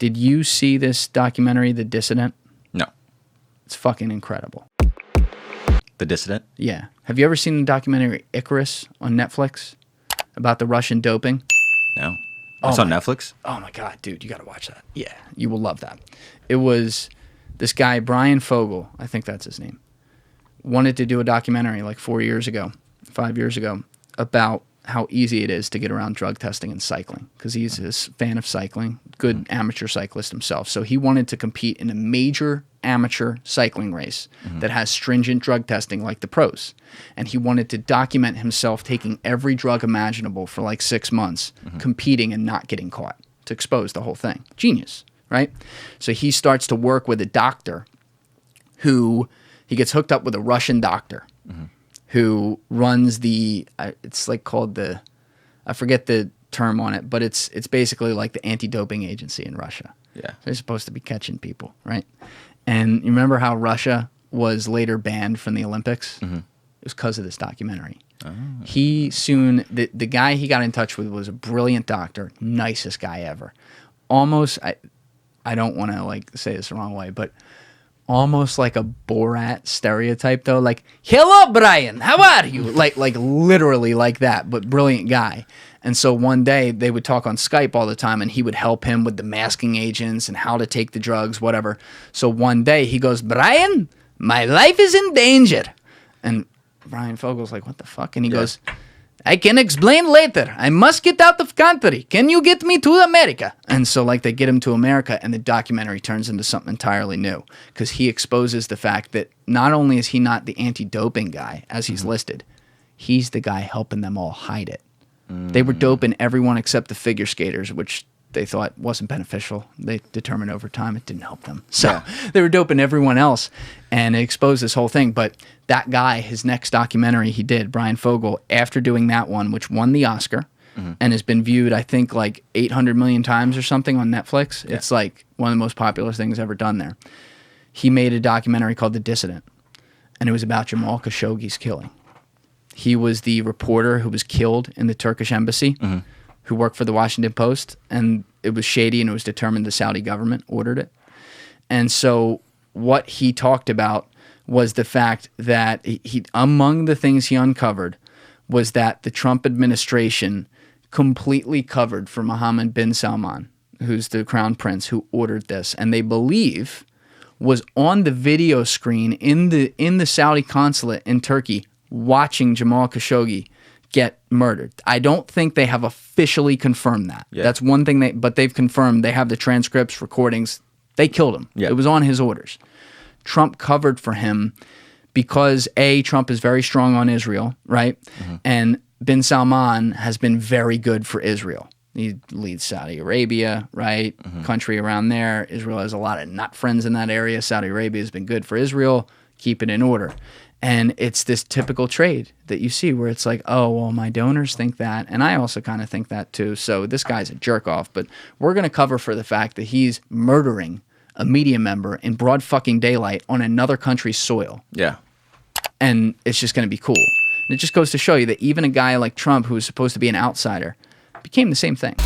Did you see this documentary, The Dissident? No. It's fucking incredible. The Dissident? Yeah. Have you ever seen the documentary Icarus on Netflix about the Russian doping? No. It's on Netflix? Oh my God, dude, you got to watch that. Yeah, you will love that. It was this guy, Bryan Fogel, I think that's his name, wanted to do a documentary like 5 years ago, about how easy it is to get around drug testing and cycling, because he's a fan of cycling, good amateur cyclist himself. So he wanted to compete in a major amateur cycling race that has stringent drug testing like the pros. And he wanted to document himself taking every drug imaginable for like 6 months, competing and not getting caught, to expose the whole thing. Genius, right? So he starts to work with a doctor who, he gets hooked up with a Russian doctor who runs the, it's like called the, I forget the term on it, but it's basically like the anti-doping agency in Russia. Yeah. They're supposed to be catching people, right? And you remember how Russia was later banned from the Olympics? It was because of this documentary. He soon, the guy he got in touch with was a brilliant doctor, nicest guy ever. Almost, I don't want to like say this the wrong way, but almost like a Borat stereotype though, like, hello Brian, how are you? like literally like that, but brilliant guy. And so one day they would talk on Skype all the time and he would help him with the masking agents and how to take the drugs, whatever. So one day he goes, Brian, my life is in danger. And Bryan Fogel's like, what the fuck? And he goes, I can explain later. I must get out of country. Can you get me to America? And so like they get him to America and the documentary turns into something entirely new because he exposes the fact that not only is he not the anti-doping guy as he's listed, he's the guy helping them all hide it. They were doping everyone except the figure skaters, which they thought wasn't beneficial. They determined over time it didn't help them. So they were doping everyone else and it exposed this whole thing. But that guy, his next documentary he did, Bryan Fogel, after doing that one, which won the Oscar and has been viewed, I think, like 800 million times or something on Netflix. It's like one of the most popular things ever done there. He made a documentary called The Dissident, and it was about Jamal Khashoggi's killing. He was the reporter who was killed in the Turkish embassy, who worked for the Washington Post, and it was shady and it was determined the Saudi government ordered it. And so what he talked about was the fact that he among the things he uncovered was that the Trump administration completely covered for Mohammed Bin Salman, who's the crown prince who ordered this, and they believe was on the video screen in the Saudi consulate in Turkey watching Jamal Khashoggi get murdered. I don't think they have officially confirmed that. Yeah. That's one thing but they've confirmed they have the transcripts, recordings. They killed him. Yeah. It was on his orders. Trump covered for him because Trump is very strong on Israel, right? And Bin Salman has been very good for Israel. He leads Saudi Arabia, right? Country around there. Israel has a lot of nut friends in that area. Saudi Arabia has been good for Israel. Keep it in order. And it's this typical trade that you see where it's like, oh, well, my donors think that. And I also kind of think that too. So this guy's a jerk off. But we're going to cover for the fact that he's murdering a media member in broad fucking daylight on another country's soil. Yeah. And it's just going to be cool. And it just goes to show you that even a guy like Trump, who was supposed to be an outsider, became the same thing.